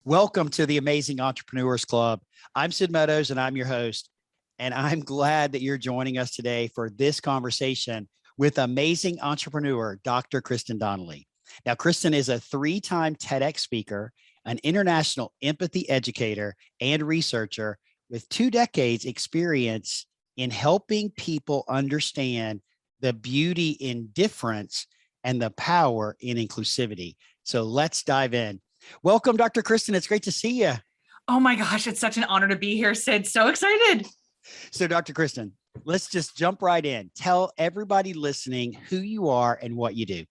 Welcome to the Amazing Entrepreneurs Club. I'm Sid Meadows and I'm your host. And I'm glad that you're joining us today for this conversation with amazing entrepreneur, Dr. Kristen Donnelly. Now, Kristen is a 3-time TEDx speaker, an international empathy educator, and researcher with 2 decades experience in helping people understand the beauty in difference and the power in inclusivity. So let's dive in. Welcome, Dr. Kristen. It's great to see you. Oh my gosh, it's such an honor to be here, Sid. So excited. So, Dr. Kristen, let's just jump right in. Tell everybody listening who you are and what you do.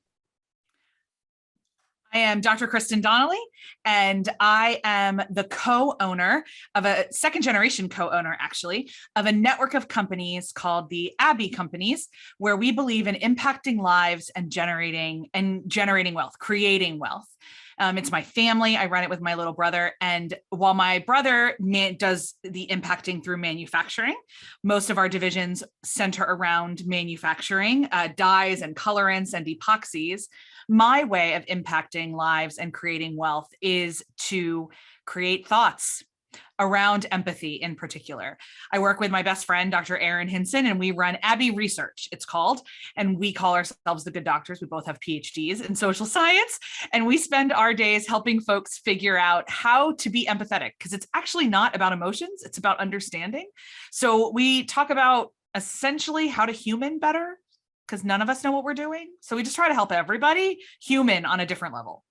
I am Dr. Kristen Donnelly, and I am the co-owner of a second-generation co-owner, actually, of a network of companies called the Abbey Companies, where we believe in impacting lives and generating wealth, creating wealth. It's my family. I run it with my little brother. And while my brother does the impacting through manufacturing, most of our divisions center around manufacturing, dyes and colorants and epoxies. My way of impacting lives and creating wealth is to create thoughts around empathy in particular. I work with my best friend, Dr. Erin Hinson, and we run Abbey Research, it's called, and we call ourselves the good doctors. We both have PhDs in social science, and we spend our days helping folks figure out how to be empathetic, because it's actually not about emotions, it's about understanding. So we talk about essentially how to human better, because none of us know what we're doing. So we just try to help everybody human on a different level.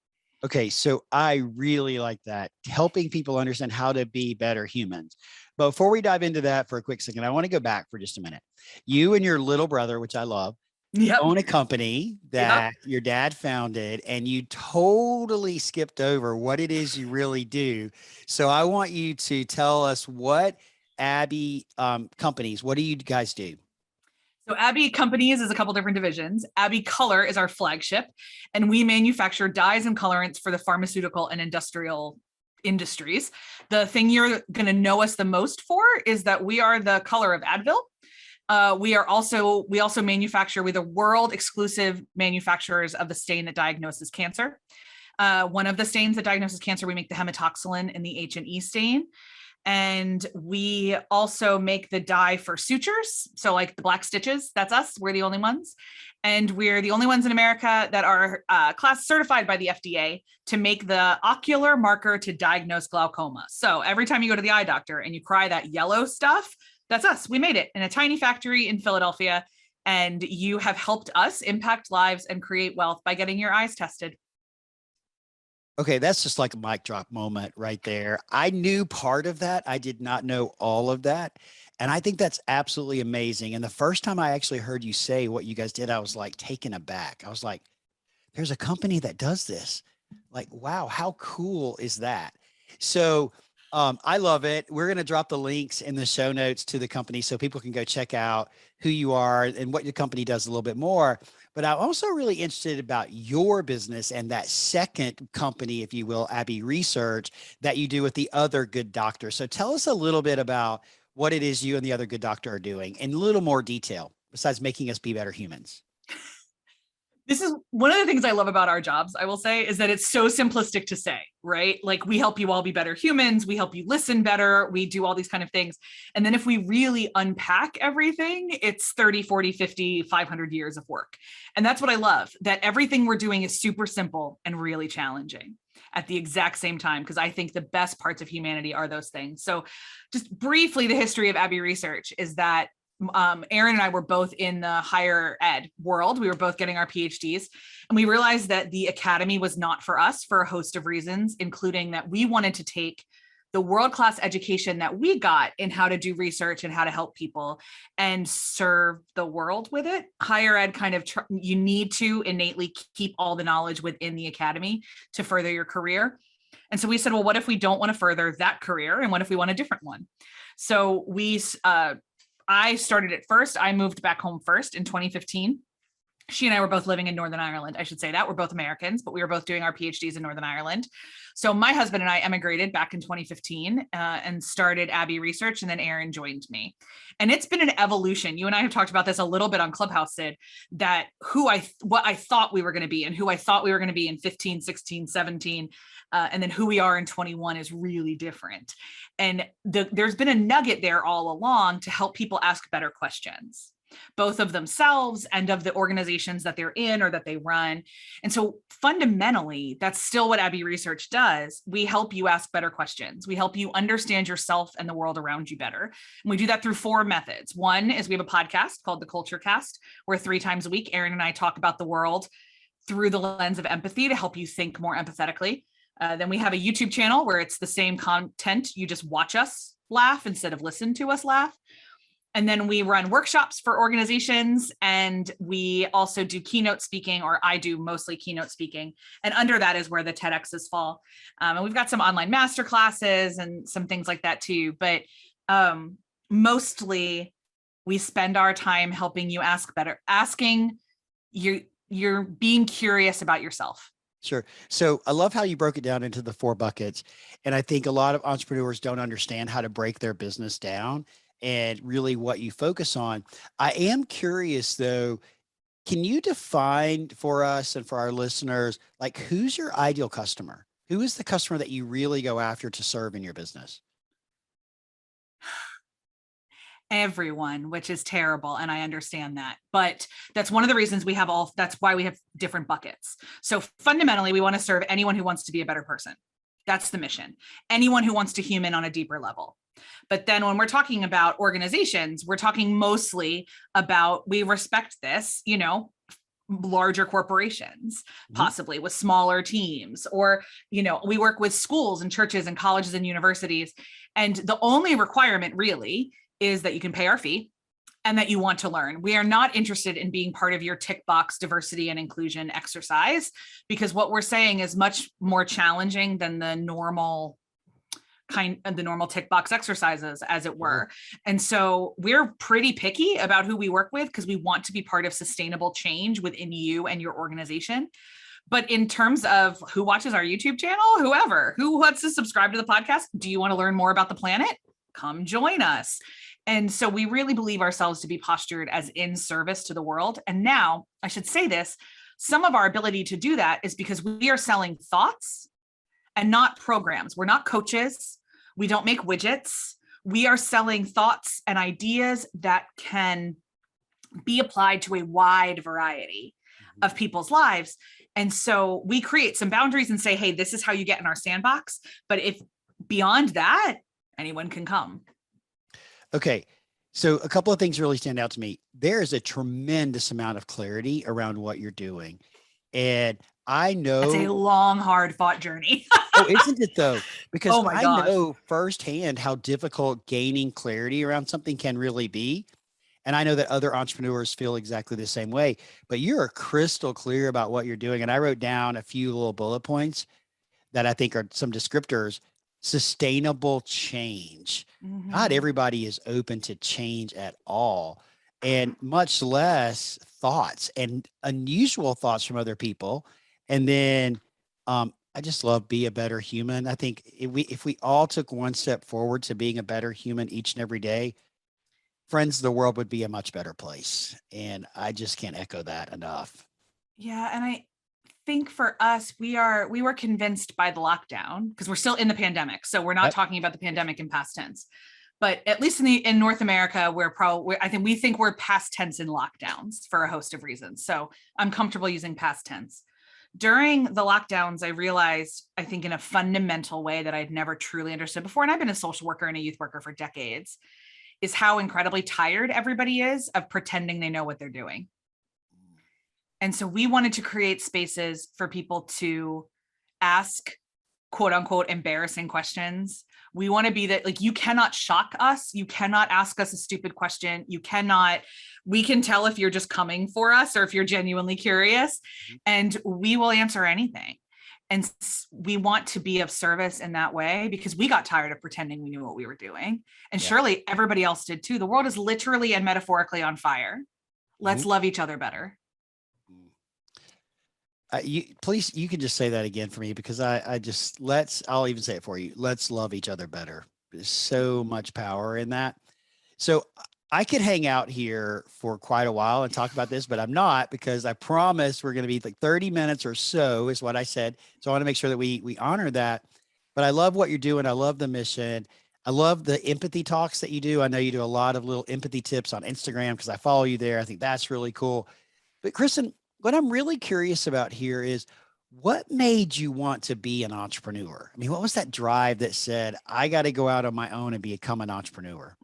Okay, so I really like that, helping people understand how to be better humans. But before we dive into that for a quick second, I want to go back for just a minute. You and your little brother, which I love, own a company that your dad founded, and you totally skipped over what it is you really do. So I want you to tell us what Abbey Companies, what do you guys do? So Abbey Companies is a couple different divisions. Abbey Color is our flagship, and we manufacture dyes and colorants for the pharmaceutical and industrial industries. The thing you're going to know us the most for is that we are the color of Advil. We also manufacture, we're the world exclusive manufacturers of the stain that diagnoses cancer. One of the stains that diagnoses cancer, we make the hematoxylin and the H&E stain. And we also make the dye for sutures. So like the black stitches, that's us. We're the only ones. And we're the only ones in America that are class certified by the FDA to make the ocular marker to diagnose glaucoma. So every time you go to the eye doctor and you cry that yellow stuff, that's us. We made it in a tiny factory in Philadelphia. And you have helped us impact lives and create wealth by getting your eyes tested. Okay, that's just like a mic drop moment right there. I knew part of that. I did not know all of that. And I think that's absolutely amazing. And the first time I actually heard you say what you guys did, I was like taken aback. I was like, there's a company that does this. Like, wow, how cool is that? So I love it. We're going to drop the links in the show notes to the company so people can go check out who you are and what your company does a little bit more. But I'm also really interested about your business and that second company, if you will, Abbey Research, that you do with the other good doctor. So tell us a little bit about what it is you and the other good doctor are doing in a little more detail, besides making us be better humans. This is one of the things I love about our jobs, I will say, is that it's so simplistic to say, right? Like we help you all be better humans. We help you listen better. We do all these kind of things. And then if we really unpack everything, it's 30, 40, 50, 500 years of work. And that's what I love, that everything we're doing is super simple and really challenging at the exact same time, because I think the best parts of humanity are those things. So just briefly, the history of Abbey Research is that Erin and I were both in the higher ed world. We were both getting our PhDs, and we realized that the academy was not for us for a host of reasons, including that we wanted to take the world-class education that we got in how to do research and how to help people and serve the world with it. Higher ed kind of, you need to innately keep all the knowledge within the academy to further your career. And so we said, well, what if we don't want to further that career? And what if we want a different one? So I started it first. I moved back home first in 2015. She and I were both living in Northern Ireland. I should say that we're both Americans, but we were both doing our PhDs in Northern Ireland. So my husband and I emigrated back in 2015 and started Abbey Research, and then Aaron joined me. And it's been an evolution. You and I have talked about this a little bit on Clubhouse, Sid, that what I thought we were going to be and who I thought we were going to be in 15, 16, 17, and then who we are in 21 is really different. And there's been a nugget there all along to help people ask better questions, both of themselves and of the organizations that they're in or that they run. And so fundamentally, that's still what Abbey Research does. We help you ask better questions. We help you understand yourself and the world around you better. And we do that through 4 methods. One is we have a podcast called The Culture Cast, where 3 times a week, Aaron and I talk about the world through the lens of empathy to help you think more empathetically. Then we have a YouTube channel where it's the same content. You just watch us laugh instead of listen to us laugh. And then we run workshops for organizations, and we also do keynote speaking, or I do mostly keynote speaking. And under that is where the TEDx's fall. And we've got some online master classes and some things like that too. But mostly we spend our time helping you ask better, asking you're being curious about yourself. Sure. So I love how you broke it down into the 4 buckets. And I think a lot of entrepreneurs don't understand how to break their business down and really what you focus on. I am curious though, can you define for us and for our listeners, like, who's your ideal customer? Who is the customer that you really go after to serve in your business? Everyone, which is terrible. And I understand that, but that's one of the reasons that's why we have different buckets. So fundamentally, we want to serve anyone who wants to be a better person. That's the mission. Anyone who wants to human on a deeper level. But then when we're talking about organizations, we're talking mostly about, we respect this, larger corporations, possibly with smaller teams, or, we work with schools and churches and colleges and universities. And the only requirement really is that you can pay our fee and that you want to learn. We are not interested in being part of your tick box diversity and inclusion exercise, because what we're saying is much more challenging than the normal tick box exercises, as it were. And so we're pretty picky about who we work with, because we want to be part of sustainable change within you and your organization. But in terms of who watches our YouTube channel, who wants to subscribe to the podcast, do you want to learn more about the planet? Come join us. And so we really believe ourselves to be postured as in service to the world. And now I should say this, some of our ability to do that is because we are selling thoughts and not programs. We're not coaches. We don't make widgets. We are selling thoughts and ideas that can be applied to a wide variety of people's lives. And so we create some boundaries and say, hey, this is how you get in our sandbox. But if beyond that, anyone can come. Okay. So a couple of things really stand out to me. There is a tremendous amount of clarity around what you're doing. And I know it's a long, hard fought journey. Oh, isn't it though? Because I gosh. know firsthand how difficult gaining clarity around something can really be. And I know that other entrepreneurs feel exactly the same way, but you're crystal clear about what you're doing. And I wrote down a few little bullet points that I think are some descriptors. Sustainable change. Not everybody is open to change at all, and much less thoughts and unusual thoughts from other people. And then I just love be a better human. I think if we all took one step forward to being a better human each and every day, friends, the world would be a much better place. And I just can't echo that enough. Yeah. And I think for us, we were convinced by the lockdown, because we're still in the pandemic. So we're not talking about the pandemic in past tense, but at least in North America, we think we're past tense in lockdowns for a host of reasons. So I'm comfortable using past tense. During the lockdowns, I realized, I think in a fundamental way that I'd never truly understood before, and I've been a social worker and a youth worker for decades, is how incredibly tired everybody is of pretending they know what they're doing. And so we wanted to create spaces for people to ask, quote unquote, embarrassing questions. We want to be that, like, you cannot shock us. You cannot ask us a stupid question. We can tell if you're just coming for us or if you're genuinely curious, and we will answer anything. And we want to be of service in that way, because we got tired of pretending we knew what we were doing. And surely everybody else did too. The world is literally and metaphorically on fire. Let's love each other better. Please, you can just say that again for me because I just I'll even say it for you. Let's love each other better. There's so much power in that. So I could hang out here for quite a while and talk about this, but I'm not because I promised we're going to be like 30 minutes or so is what I said. So I want to make sure that we honor that. But I love what you're doing. I love the mission. I love the empathy talks that you do. I know you do a lot of little empathy tips on Instagram because I follow you there. I think that's really cool. But Kristen, what I'm really curious about here is what made you want to be an entrepreneur? I mean, what was that drive that said, I got to go out on my own and become an entrepreneur?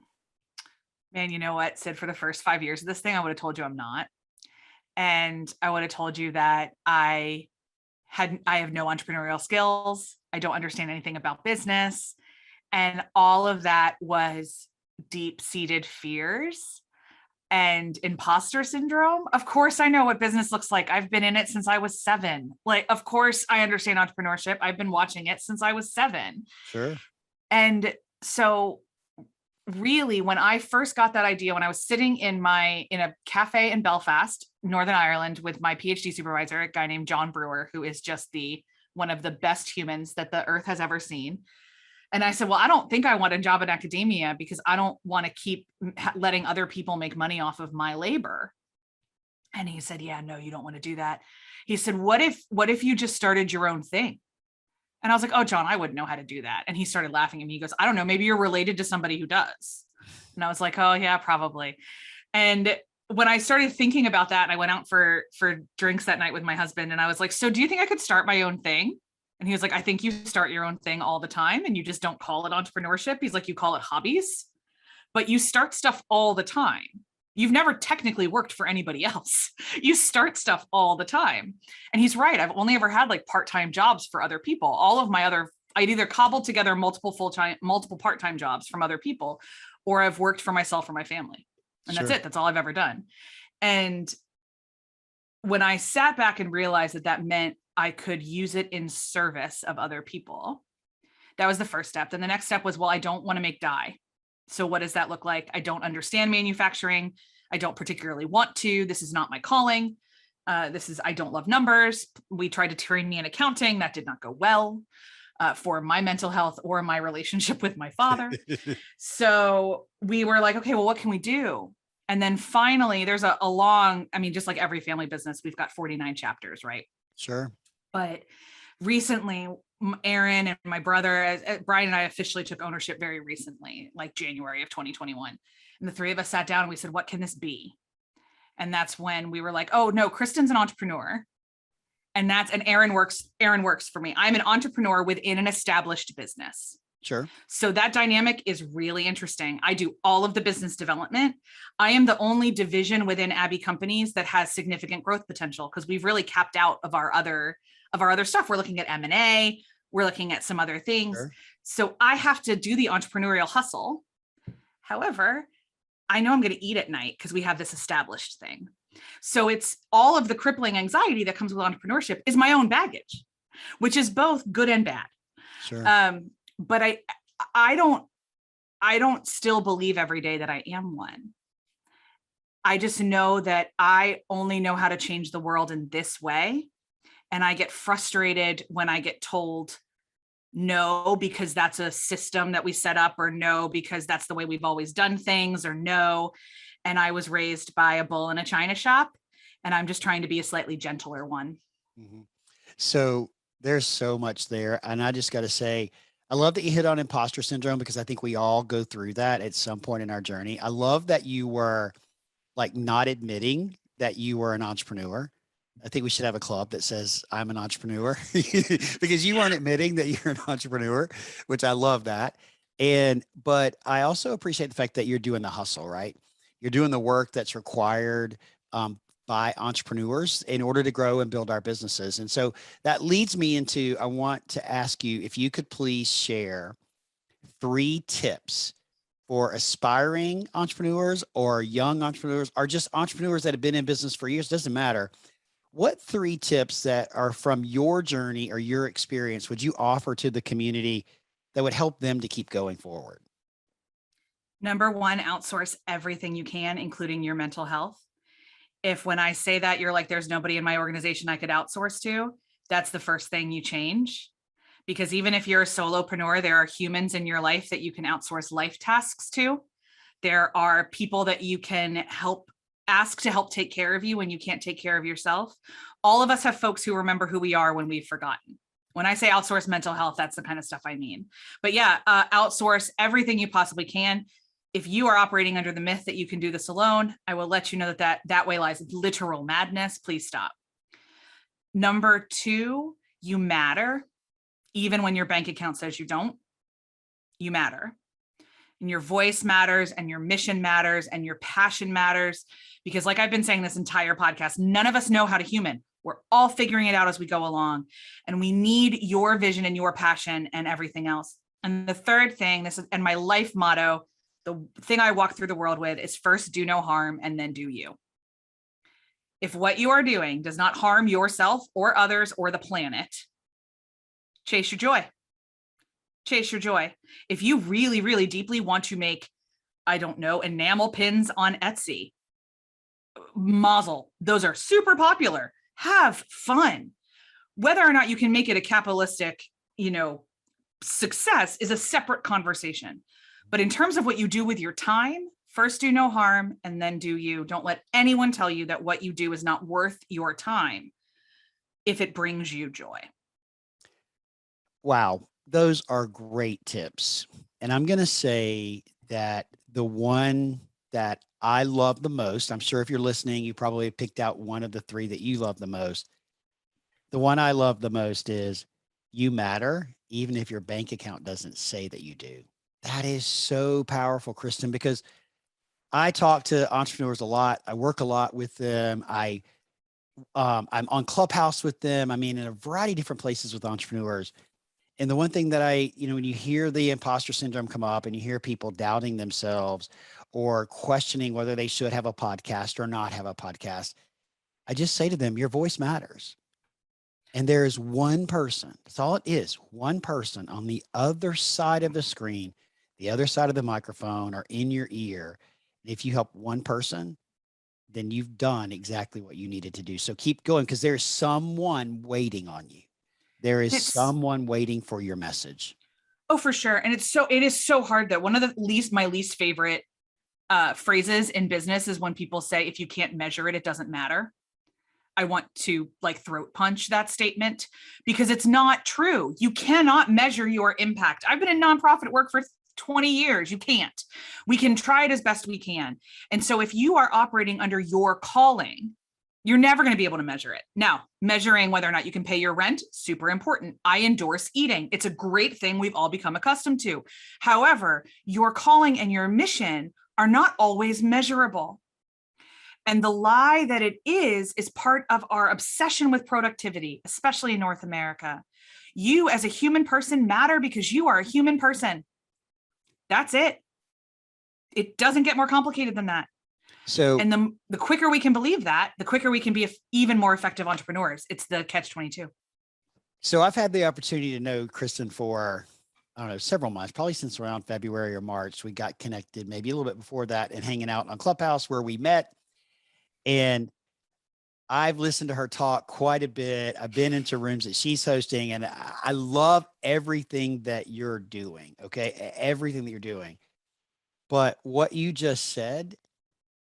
Man, you know what, Sid, for the first 5 years of this thing, I would have told you I'm not. And I would have told you that I have no entrepreneurial skills. I don't understand anything about business. And all of that was deep-seated fears and imposter syndrome. Of course, I know what business looks like. I've been in it since I was 7. Like, of course, I understand entrepreneurship. I've been watching it since I was 7. Sure. And so really, when I first got that idea, when I was sitting in a cafe in Belfast, Northern Ireland, with my PhD supervisor, a guy named John Brewer, who is just one of the best humans that the earth has ever seen. And I said, well, I don't think I want a job in academia because I don't want to keep letting other people make money off of my labor. And he said, yeah, no, you don't want to do that. He said, what if you just started your own thing? And I was like, oh, John, I wouldn't know how to do that. And he started laughing at me. He goes, I don't know, maybe you're related to somebody who does. And I was like, oh yeah, probably. And when I started thinking about that, and I went out for drinks that night with my husband, and I was like, so do you think I could start my own thing? And he was like, I think you start your own thing all the time and you just don't call it entrepreneurship. He's like, you call it hobbies, but you start stuff all the time. You've never technically worked for anybody else. You start stuff all the time. And he's right. I've only ever had like part-time jobs for other people. All of my I'd either cobbled together multiple part-time jobs from other people, or I've worked for myself or my family. And Sure. that's it. That's all I've ever done. And when I sat back and realized that that meant I could use it in service of other people, that was the first step. Then the next step was, well, I don't want to make dye. So what does that look like? I don't understand manufacturing. I don't particularly want to. This is not my calling. I don't love numbers. We tried to train me in accounting. That did not go well for my mental health or my relationship with my father. So we were like, okay, well, what can we do? And then finally, there's a long, I mean, just like every family business, we've got 49 chapters, right? Sure. But recently, Aaron and my brother, Brian and I officially took ownership very recently, like January of 2021. And the three of us sat down and we said, what can this be? And that's when we were like, oh no, Kristen's an entrepreneur. And Aaron works for me. I'm an entrepreneur within an established business. Sure. So that dynamic is really interesting. I do all of the business development. I am the only division within Abbey Companies that has significant growth potential because we've really capped out of our other stuff. We're looking at M&A. We're looking at some other things. Sure. So I have to do the entrepreneurial hustle. However, I know I'm going to eat at night because we have this established thing. So it's all of the crippling anxiety that comes with entrepreneurship is my own baggage, which is both good and bad. Sure. But I don't still believe every day that I am one. I just know that I only know how to change the world in this way. And I get frustrated when I get told no, because that's a system that we set up, or no, because that's the way we've always done things, or no. And I was raised by a bull in a china shop, and I'm just trying to be a slightly gentler one. Mm-hmm. So there's so much there. And I just got to say, I love that you hit on imposter syndrome because I think we all go through that at some point in our journey. I love that you were like not admitting that you were an entrepreneur. I think we should have a club that says I'm an entrepreneur because you weren't admitting that you're an entrepreneur, which I love that. But I also appreciate the fact that you're doing the hustle, right? You're doing the work that's required by entrepreneurs in order to grow and build our businesses. And so that leads me into, I want to ask you if you could please share 3 tips for aspiring entrepreneurs or young entrepreneurs or just entrepreneurs that have been in business for years, doesn't matter. What 3 tips that are from your journey or your experience would you offer to the community that would help them to keep going forward? Number 1, outsource everything you can, including your mental health. If when I say that, you're like, there's nobody in my organization I could outsource to, that's the first thing you change. Because even if you're a solopreneur, there are humans in your life that you can outsource life tasks to. There are people that you can ask to help take care of you when you can't take care of yourself. All of us have folks who remember who we are when we've forgotten. When I say outsource mental health, that's the kind of stuff I mean. But yeah, outsource everything you possibly can. If you are operating under the myth that you can do this alone, I will let you know that way lies literal madness. Please stop. Number 2, you matter. Even when your bank account says you don't, you matter. And your voice matters, and your mission matters, and your passion matters. Because like I've been saying this entire podcast, none of us know how to human. We're all figuring it out as we go along. And we need your vision and your passion and everything else. And the third thing, and my life motto, the thing I walk through the world with, is first do no harm and then do you. If what you are doing does not harm yourself or others or the planet, chase your joy. Chase your joy. If you really, really deeply want to make, I don't know, enamel pins on Etsy, mazel, those are super popular. Have fun. Whether or not you can make it a capitalistic, success is a separate conversation. But in terms of what you do with your time, first do no harm and then do you. Don't let anyone tell you that what you do is not worth your time if it brings you joy. Wow. Those are great tips. And I'm going to say that the one that I love the most, I'm sure if you're listening, you probably picked out one of the 3 that you love the most. The one I love the most is you matter, even if your bank account doesn't say that you do. That is so powerful, Kristen, because I talk to entrepreneurs a lot. I work a lot with them. I'm on Clubhouse with them. I mean, in a variety of different places with entrepreneurs. And the one thing that when you hear the imposter syndrome come up and you hear people doubting themselves or questioning whether they should have a podcast or not have a podcast, I just say to them, your voice matters. And there is one person, that's all it is, one person on the other side of the screen, the other side of the microphone or in your ear. And if you help one person, then you've done exactly what you needed to do. So keep going because there's someone waiting on you. There is someone waiting for your message. Oh, for sure. And it is so hard that one of my least favorite phrases in business is when people say, if you can't measure it, it doesn't matter. I want to throat punch that statement because it's not true. You cannot measure your impact. I've been in nonprofit work for 20 years. You can't. We can try it as best we can. And so if you are operating under your calling, you're never going to be able to measure it. Now, measuring whether or not you can pay your rent, super important. I endorse eating. It's a great thing we've all become accustomed to. However, your calling and your mission are not always measurable. And the lie that it is part of our obsession with productivity, especially in North America. You as a human person matter because you are a human person. That's it. It doesn't get more complicated than that. So, and the quicker we can believe that, the quicker we can be even more effective entrepreneurs. It's the catch-22. So I've had the opportunity to know Kristen for, I don't know, several months, probably since around February or March. We got connected maybe a little bit before that and hanging out on Clubhouse where we met. And I've listened to her talk quite a bit. I've been into rooms that she's hosting and I love everything that you're doing. Okay. Everything that you're doing. But what you just said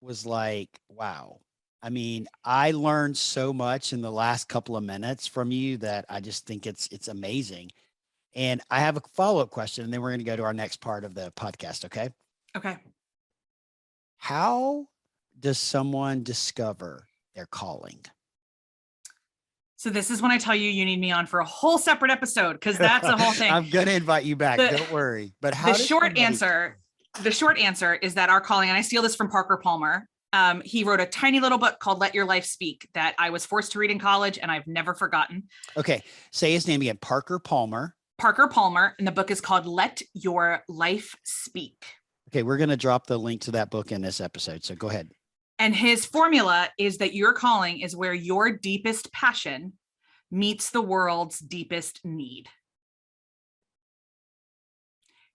was like, wow. I mean, I learned so much in the last couple of minutes from you that I just think it's amazing. And I have a follow-up question, and then we're going to go to our next part of the podcast. Okay. Okay. How does someone discover their calling? So this is when I tell you need me on for a whole separate episode because that's a whole thing. I'm going to invite you back. Don't worry. But how the short answer is that our calling, and I steal this from Parker Palmer. He wrote a tiny little book called Let Your Life Speak that I was forced to read in college and I've never forgotten. Okay. Say his name again. Parker Palmer. And the book is called Let Your Life Speak. Okay. We're going to drop the link to that book in this episode. So go ahead. And his formula is that your calling is where your deepest passion meets the world's deepest need.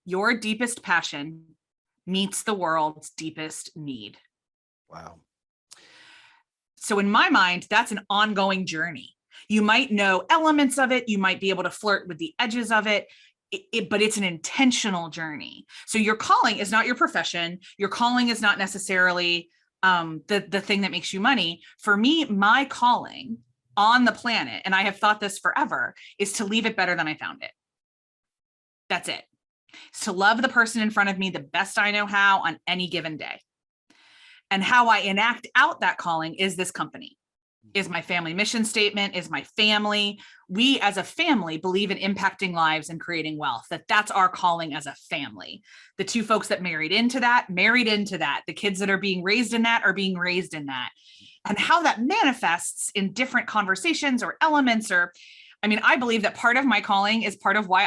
Your deepest passion meets the world's deepest need. Wow. So in my mind, that's an ongoing journey. You might know elements of it. You might be able to flirt with the edges of it. But it's an intentional journey. So your calling is not your profession. Your calling is not necessarily the thing that makes you money. For me, my calling on the planet, and I have thought this forever, is to leave it better than I found it. That's it. It's to love the person in front of me the best I know how on any given day. And how I enact out that calling is this company, is my family mission statement, is my family. We as a family believe in impacting lives and creating wealth, that's our calling as a family. The two folks that married into that. The kids that are being raised in that are being raised in that. And how that manifests in different conversations or elements I believe that part of my calling is part of why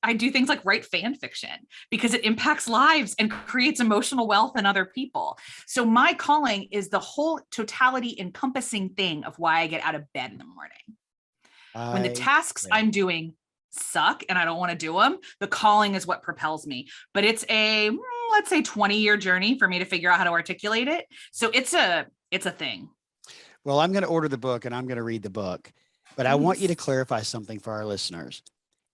I do things like write fan fiction, because it impacts lives and creates emotional wealth in other people. So my calling is the whole totality encompassing thing of why I get out of bed in the morning. When the tasks I'm doing suck and I don't want to do them, the calling is what propels me. But it's a, let's say 20-year journey for me to figure out how to articulate it. So it's a thing. Well, I'm going to order the book and I'm going to read the book. But I want you to clarify something for our listeners.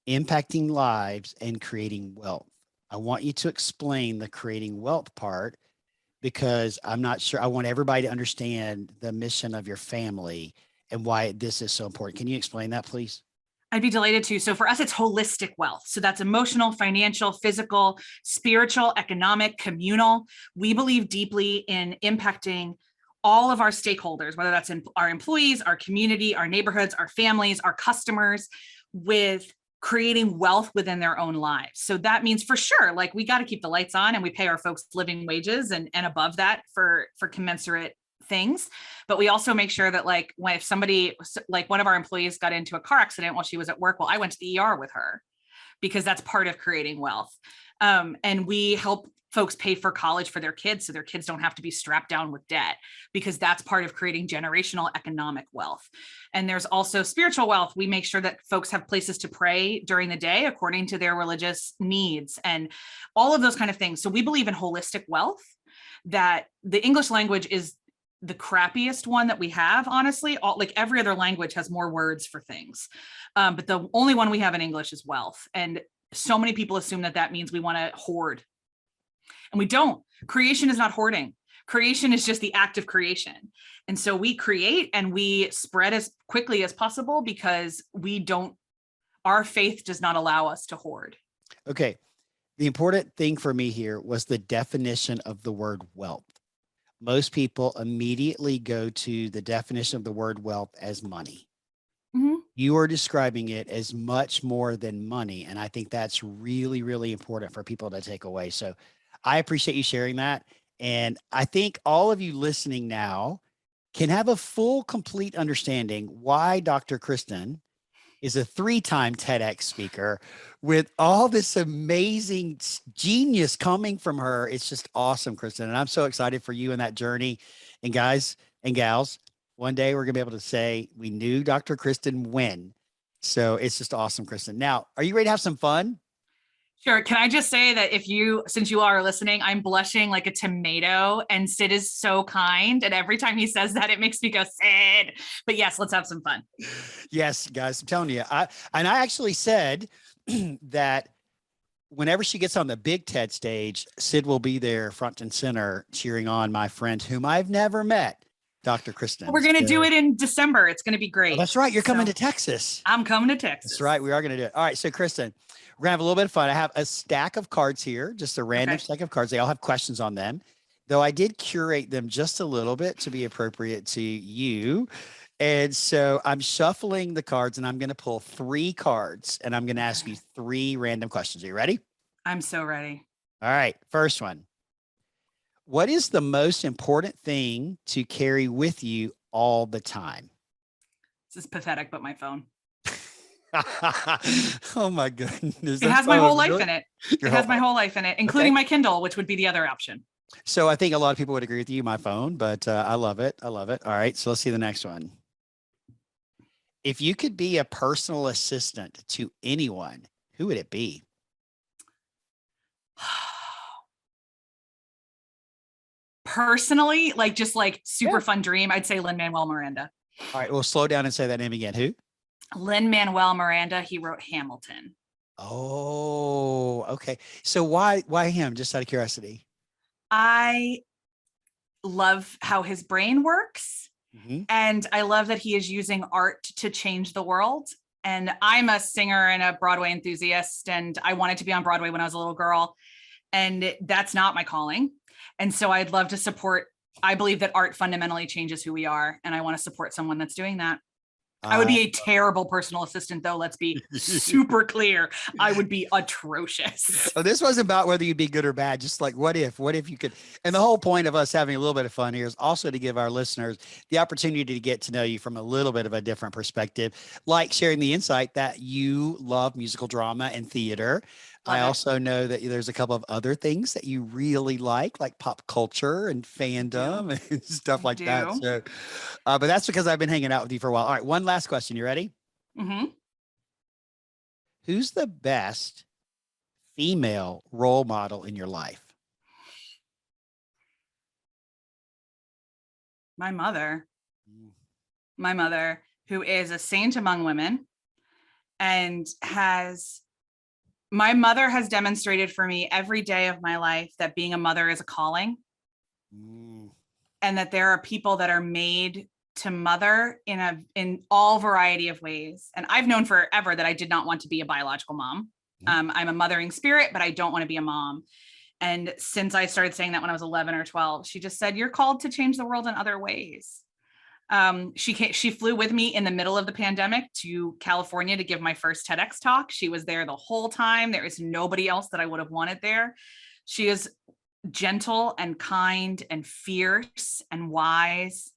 Impacting lives and creating wealth. I want you to explain the creating wealth part, because I'm not sure. I want everybody to understand the mission of your family and why this is so important. Can you explain that, please? I'd be delighted to. So for us, it's holistic wealth. So that's emotional, financial, physical, spiritual, economic, communal. We believe deeply in impacting all of our stakeholders, whether that's our employees, our community, our neighborhoods, our families, our customers, with creating wealth within their own lives. So that means for sure, like we got to keep the lights on and we pay our folks living wages and above that for commensurate things. But we also make sure that if somebody, like one of our employees got into a car accident while she was at work, well, I went to the ER with her, because that's part of creating wealth. And we help folks pay for college for their kids so their kids don't have to be strapped down with debt, because that's part of creating generational economic wealth. And there's also spiritual wealth. We make sure that folks have places to pray during the day according to their religious needs and all of those kind of things. So we believe in holistic wealth, that the English language is the crappiest one that we have, honestly. Like every other language has more words for things. But the only one we have in English is wealth. And so many people assume that means we want to hoard. And we don't. Creation is not hoarding. Creation is just the act of creation. And so we create and we spread as quickly as possible, because our faith does not allow us to hoard. Okay. The important thing for me here was the definition of the word wealth. Most people immediately go to the definition of the word wealth as money. Mm-hmm. You are describing it as much more than money. And I think that's really, really important for people to take away. So I appreciate you sharing that. And I think all of you listening now can have a full, complete understanding why Dr. Kristen is a 3-time TEDx speaker with all this amazing genius coming from her. It's just awesome, Kristen. And I'm so excited for you in that journey. And guys and gals, one day we're going to be able to say we knew Dr. Kristen when. So it's just awesome, Kristen. Now, are you ready to have some fun? Sure. Can I just say that since you are listening, I'm blushing like a tomato, and Sid is so kind. And every time he says that, it makes me go, Sid. But yes, let's have some fun. Yes, guys, I'm telling you. I actually said that whenever she gets on the big TED stage, Sid will be there front and center cheering on my friend whom I've never met, Dr. Kristen. We're going to do it in December. It's going to be great. Oh, that's right. You're coming to Texas. I'm coming to Texas. That's right. We are going to do it. All right. So Kristen, we're gonna have a little bit of fun. I have a stack of cards here, just a random stack of cards. They all have questions on them, though I did curate them just a little bit to be appropriate to you. And so I'm shuffling the cards and I'm going to pull 3 cards and I'm going to ask you 3 random questions. Are you ready? I'm so ready. All right. First one. What is the most important thing to carry with you all the time? This is pathetic, but my phone. Oh my goodness. It has my whole life in it. It has my whole life in it, including my Kindle, which would be the other option. So I think a lot of people would agree with you, my phone, but I love it. I love it. All right. So let's see the next one. If you could be a personal assistant to anyone, who would it be? Personally, like just like super Yeah. fun dream, I'd say Lin-Manuel Miranda. All right, well, slow down and say that name again. Who? Lin-Manuel Miranda, he wrote Hamilton. Oh, okay. So why him? Just out of curiosity. I love how his brain works. Mhm. And I love that he is using art to change the world. And I'm a singer and a Broadway enthusiast, and I wanted to be on Broadway when I was a little girl. And that's not my calling. And so I'd love to support. I believe that art fundamentally changes who we are. And I want to support someone that's doing that. I would I be a terrible personal assistant, though. Let's be super clear. I would be atrocious. So this wasn't about whether you'd be good or bad, just like what if you could. And the whole point of us having a little bit of fun here is also to give our listeners the opportunity to get to know you from a little bit of a different perspective, like sharing the insight that you love musical drama and theater. I Love it. also know that there's a couple of other things that you really like pop culture and I do. fandom and stuff I like that. do. So, but that's because I've been hanging out with you for a while. All right, one last question. You ready? Mm-hmm. Who's the best female role model in your life? My mother. Mm. My mother, who is a saint among women, and my mother has demonstrated for me every day of my life that being a mother is a calling, Mm. and that there are people that are made to mother in all variety of ways. And I've known forever that I did not want to be a biological mom. I'm a mothering spirit, but I don't want to be a mom. And since I started saying that when I was 11 or 12, she just said, "You're called to change the world in other ways." She flew with me in the middle of the pandemic to California to give my first TEDx talk. She was there the whole time. There is nobody else that I would have wanted there. She is gentle and kind and fierce and wise.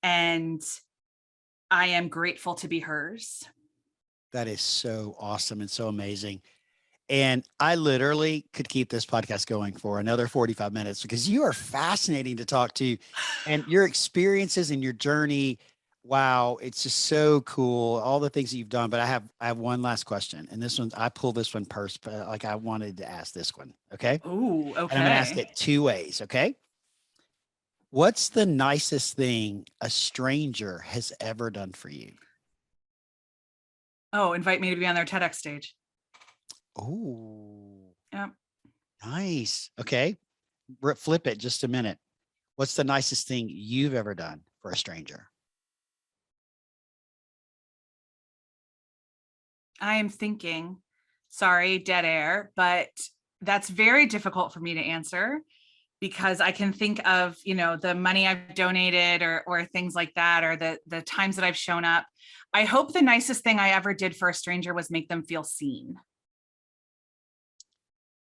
And I am grateful to be hers. That is so awesome and so amazing. And I literally could keep this podcast going for another 45 minutes because you are fascinating to talk to and your experiences and your journey. Wow, it's just so cool. All the things that you've done. But I have one last question. And this one, I pulled this one first, but like I wanted to ask this one. Okay. Oh, And I'm gonna ask okay. it two ways. Okay. What's the nicest thing a stranger has ever done for you? Oh, invite me to be on their TEDx stage. Oh, Yep. nice. Okay. Flip it just a minute. What's the nicest thing you've ever done for a stranger? I am thinking, sorry, dead air, but that's very difficult for me to answer because I can think of, the money I've donated or things like that, or the times that I've shown up. I hope the nicest thing I ever did for a stranger was make them feel seen.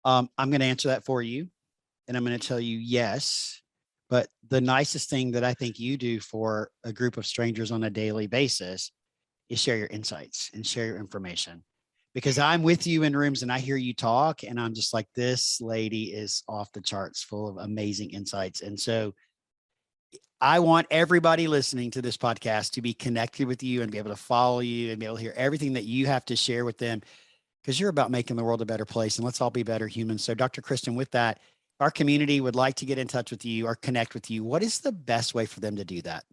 I'm going to answer that for you. And I'm going to tell you yes. But the nicest thing that I think you do for a group of strangers on a daily basis is share your insights and share your information. Because I'm with you in rooms and I hear you talk, and I'm just like, this lady is off the charts full of amazing insights. And so I want everybody listening to this podcast to be connected with you and be able to follow you and be able to hear everything that you have to share with them because you're about making the world a better place, and let's all be better humans. So, Dr. Kristen, with that, our community would like to get in touch with you or connect with you. What is the best way for them to do that?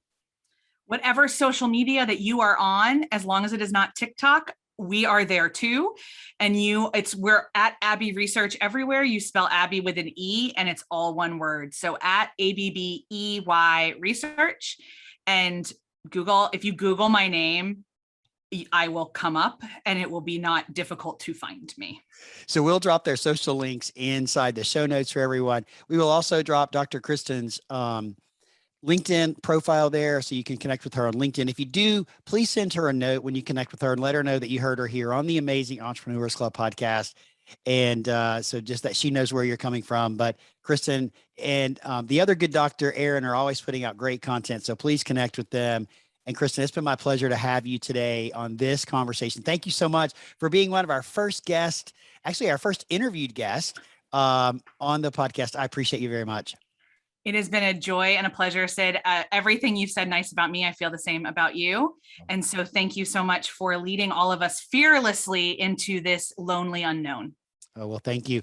Whatever social media that you are on, as long as it is not TikTok, we are there too. And we're at Abbey Research everywhere. You spell Abbey with an E and it's all one word. So at ABBEY Research, and if you Google my name, I will come up and it will be not difficult to find me. So we'll drop their social links inside the show notes for everyone. We will also drop Dr. Kristen's LinkedIn profile there so you can connect with her on LinkedIn. If you do, please send her a note when you connect with her and let her know that you heard her here on the Amazing Entrepreneurs Club podcast. And so just that she knows where you're coming from. But Kristen and the other good doctor, Aaron, are always putting out great content. So please connect with them. And Kristen, it's been my pleasure to have you today on this conversation. Thank you so much for being one of our first guests, actually our first interviewed guest on the podcast. I appreciate you very much. It has been a joy and a pleasure, Sid. Everything you've said nice about me, I feel the same about you. And so thank you so much for leading all of us fearlessly into this lonely unknown. Oh, well, thank you.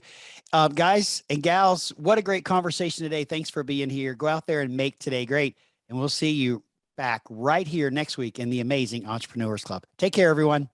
Guys and gals, what a great conversation today. Thanks for being here. Go out there and make today great. And we'll see you back right here next week in the amazing Entrepreneurs Club. Take care, everyone.